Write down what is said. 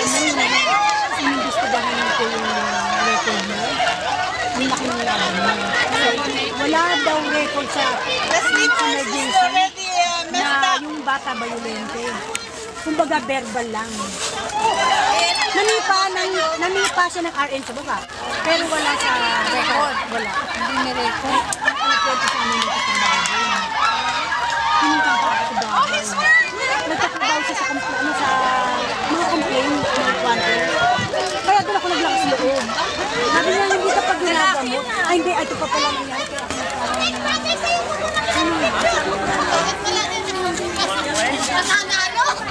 Inimbestigahan ko yung record mo. May nakinalaman mo. Wala daw record sa emergency na yung bata violente. Kumbaga verbal lang. Nanipa siya ng RN sa baba. Pero wala sa record. Wala. Hindi may record. Nagkwento sa amin dito sa bahay. Pinintang pa ako sa bahay. Nagtatrabaho siya sa mga complaint ng kwanto. Kaya doon ako naglakas loob. Sabi niya, hindi ka pag ginagamot. Ay, hindi. Ito pa pala nangyari. Kaya ako